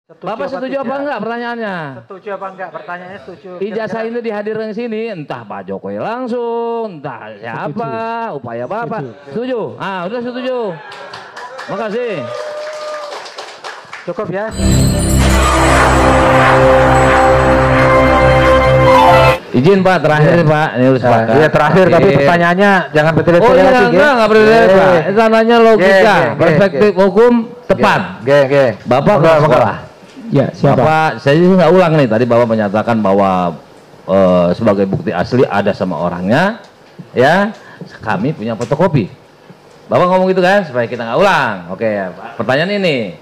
Bapak setuju apa enggak pertanyaannya? Setuju apa enggak? Pertanyaannya setuju. Ijazah ini dihadirkan sini, entah Pak Jokowi langsung, entah siapa, upaya Bapak. Setuju? Ah, udah setuju. Makasih. Cukup ya. Izin Pak, terakhir Pak. Ini harus Pak. Iya terakhir, tapi pertanyaannya jangan bertele-tele lagi. Oh iya, enggak bertele-tele Pak. Itu nanya logika, perspektif hukum tepat. Bapak ke sekolah. Ya, siapa? Bapak, saya nggak ulang nih. Tadi Bapak menyatakan bahwa sebagai bukti asli ada sama orangnya, ya. Kami punya fotokopi. Bapak ngomong gitu kan, supaya kita nggak ulang. Oke, pertanyaan ini,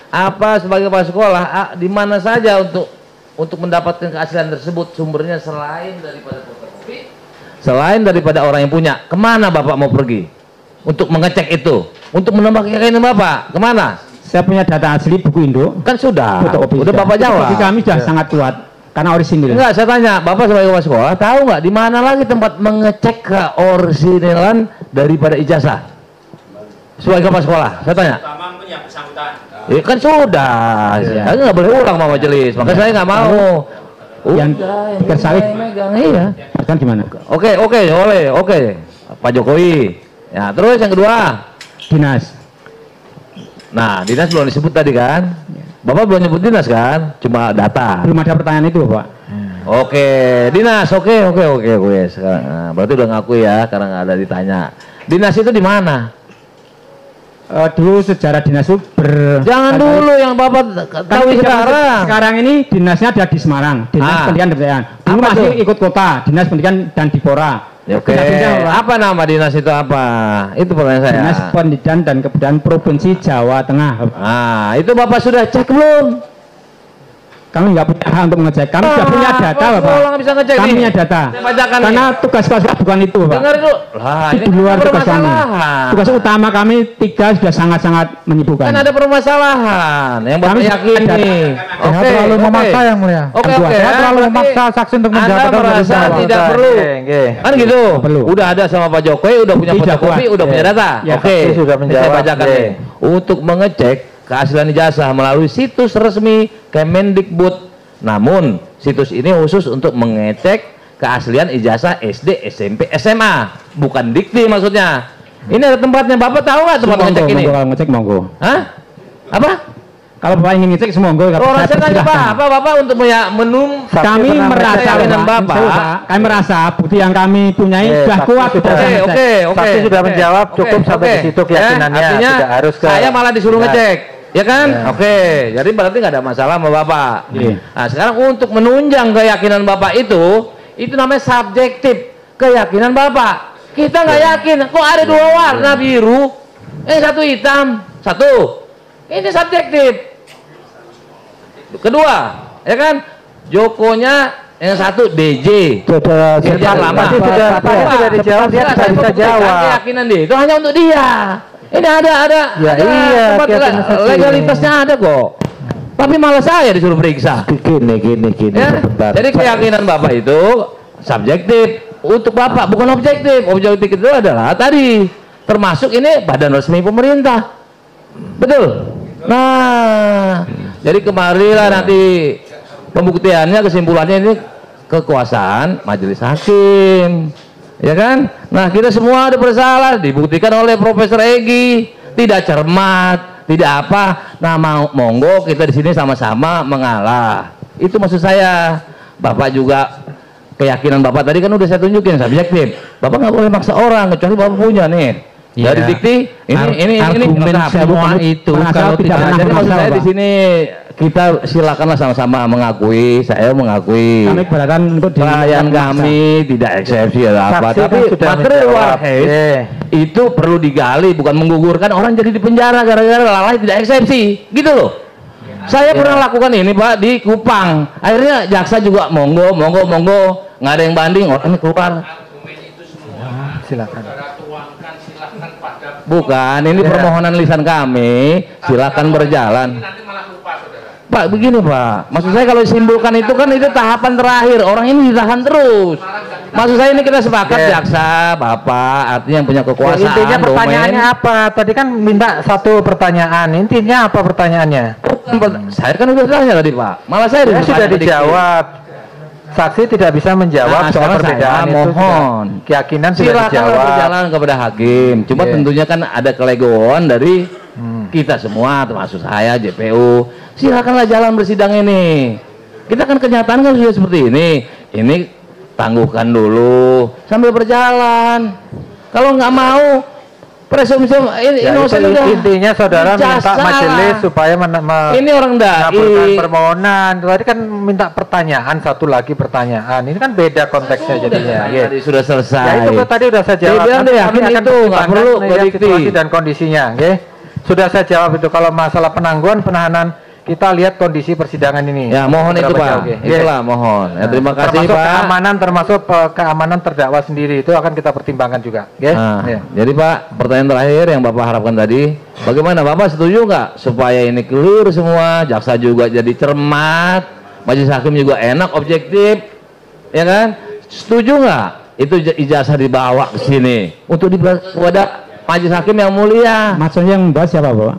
apa sebagai kepala sekolah, di mana saja untuk mendapatkan keaslian tersebut sumbernya selain daripada fotokopi, selain daripada orang yang punya, kemana Bapak mau pergi untuk mengecek itu, untuk menambah keyakinan Bapak, kemana? Saya punya data asli buku Indo. Kan sudah, fotokopi udah Bapak jawab. Bagi kami sudah sangat kuat karena orisinil. Enggak, saya tanya, Bapak sebagai kepala sekolah tahu nggak di mana lagi tempat mengecek keorisinalan daripada ijazah? Sebagai kepala sekolah, saya tanya. Ya kan sudah, saya nggak boleh ulang sama majelis, makanya saya nggak mau. Yang Kersawit megang, iya. Kan gimana? Oke, Pak Jokowi. Ya, terus yang kedua, Dinas. Nah, dinas belum disebut tadi kan? Bapak belum nyebut dinas kan? Cuma data. Belum ada pertanyaan itu, Pak. Oke, dinas. Oke. Sekarang, nah, berarti udah ngaku ya, karena nggak ada ditanya. Dinas itu di mana? Dulu sejarah dinas itu Jangan dulu yang Bapak tahu sekarang. Sekarang ini dinasnya ada di Semarang, Dinas Pendidikan dan Kebudayaan. Dulu masih ikut kota, Dinas Pendidikan dan Dipora. Oke. Apa nama dinas itu apa? Itu pertanyaan saya. Dinas Pendidikan dan Kebudayaan Provinsi Jawa Tengah. Ah, itu Bapak sudah cek belum? Kami nggak punya hak untuk ngecek. Kami sudah punya data, Bapak. Bisa ngecek kami punya data. Karena tugas bukan itu, Pak. Dengar itu. Lah, ini di luar tugas kami. Tugas utama kami 3 sudah sangat-sangat menyibukkan. Kan ada permasalahan yang Bapak yakini. Oke, terlalu memaksa yang mulia. Oke. Terlalu memaksa saksi untuk menjawab. Anda merasa tidak perlu. Kan gitu. Perlu. Udah ada sama Pak Jokowi, udah punya fotokopi, udah punya data. Oke. Sudah menjawab. Saya bacakan nih. Untuk mengecek keaslian ijazah melalui situs resmi Kemendikbud. Namun, situs ini khusus untuk mengecek keaslian ijazah SD, SMP, SMA, bukan dikti maksudnya. Ini ada tempatnya. Bapak tahu nggak tempat ngecek ini? Kalau ngecek monggo. Hah? Apa? Kalau Bapak ingin ngecek semonggo. Orang saya tanya Bapak untuk kami merasa kami merasa bukti yang kami punyai sudah kuat. Oke. Saksi sudah menjawab, cukup sampai di situ keyakinannya. Artinya tidak harus ke saya malah disuruh ngecek. Ya kan? Oke, jadi berarti nggak ada masalah sama Bapak. Nah, sekarang untuk menunjang keyakinan Bapak itu namanya subjektif. Keyakinan Bapak. Kita nggak yakin, kok ada 2 warna biru, satu hitam, satu. Ini subjektif. Kedua, ya kan? Jokonya yang satu DJ. Sudah dijawab, dia tidak bisa jawab. Keyakinan dia itu hanya untuk dia. Ini ada tempat legalitasnya ada kok. Tapi malah saya disuruh periksa. Gini. Ya? Jadi keyakinan Bapak itu subjektif untuk Bapak, bukan objektif. Objektif itu adalah tadi termasuk ini badan resmi pemerintah. Betul. Nah, jadi kemarilah nanti pembuktiannya, kesimpulannya ini kekuasaan majelis hakim. Ya kan? Nah, kita semua ada bersalah, dibuktikan oleh Profesor Egy, tidak cermat, tidak apa. Nah, monggo kita di sini sama-sama mengalah. Itu maksud saya. Bapak juga keyakinan Bapak tadi kan udah saya tunjukin subjektif. Bapak nggak boleh maksa orang kecuali Bapak punya nih. Dari dikti ini argumen semua itu kalau tidak pernah jadi maksud saya di sini kita silakanlah sama-sama mengakui, saya mengakui kami beratan untuk klien kami tidak eksepsi atau apa, tapi material itu perlu digali, bukan menggugurkan orang jadi di penjara gara-gara lalai tidak eksepsi gitu loh. Saya pernah lakukan ini Pak di Kupang, akhirnya jaksa juga monggo nggak ada yang banding, orang ini keluar. Silakan. Bukan, ini permohonan lisan kami, silakan berjalan. Pak, begini Pak, maksud saya kalau simpulkan itu kan itu tahapan terakhir, orang ini ditahan terus. Maksud saya ini kita sepakat jaksa, Bapak, artinya yang punya kekuasaan. Intinya pertanyaannya apa? Tadi kan minta satu pertanyaan, intinya apa pertanyaannya? Saya kan udah tanya tadi Pak, malah saya sudah dijawab. Saksi tidak bisa menjawab soal perbedaan itu. Mohon keyakinan sudah dijawab. Berjalan kepada hakim. Cuma tentunya kan ada kelegoan dari kita semua, termasuk saya, JPU. Silakanlah jalan bersidang ini. Kita kan kenyataan kan sudah seperti ini. Ini tangguhkan dulu sambil berjalan. Kalau nggak mau presumpsi intinya saudara minta majelis supaya ini orang mengabulkan permohonan. Tadi kan minta pertanyaan, satu lagi pertanyaan. Ini kan beda konteksnya jadinya. Tadi sudah selesai. Ya itu tadi udah saya jawab. Kami akan itu nggak perlu situasi dan kondisinya. Sudah saya jawab itu. Kalau masalah penangguhan penahanan, kita lihat kondisi persidangan ini. Ya, mohon itu Pak. Itulah mohon. Ya, terima kasih Pak. Termasuk keamanan terdakwa sendiri itu akan kita pertimbangkan juga. Jadi Pak, pertanyaan terakhir yang Bapak harapkan tadi, bagaimana Bapak setuju nggak supaya ini clear semua, jaksa juga jadi cermat, majelis hakim juga enak, objektif, ya kan? Setuju nggak? Itu ijazah dibawa ke sini untuk kepada majelis hakim yang mulia. Maksudnya yang membahas siapa Bapak?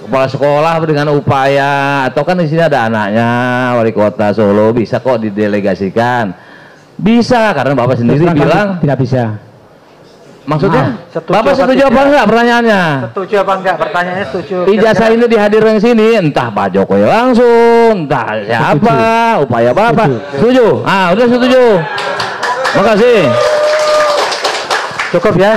Kepala sekolah dengan upaya, atau kan di sini ada anaknya wali kota Solo, bisa kok didelegasikan. Bisa karena Bapak sendiri bilang tidak bisa. Maksudnya Bapak setuju apa enggak pertanyaannya? Setuju apa enggak pertanyaannya? Setuju. Ijazah ini dihadirkan di sini, entah Pak Jokowi langsung, entah siapa, upaya Bapak. Setuju? Ah, udah setuju. Makasih. Cukup ya.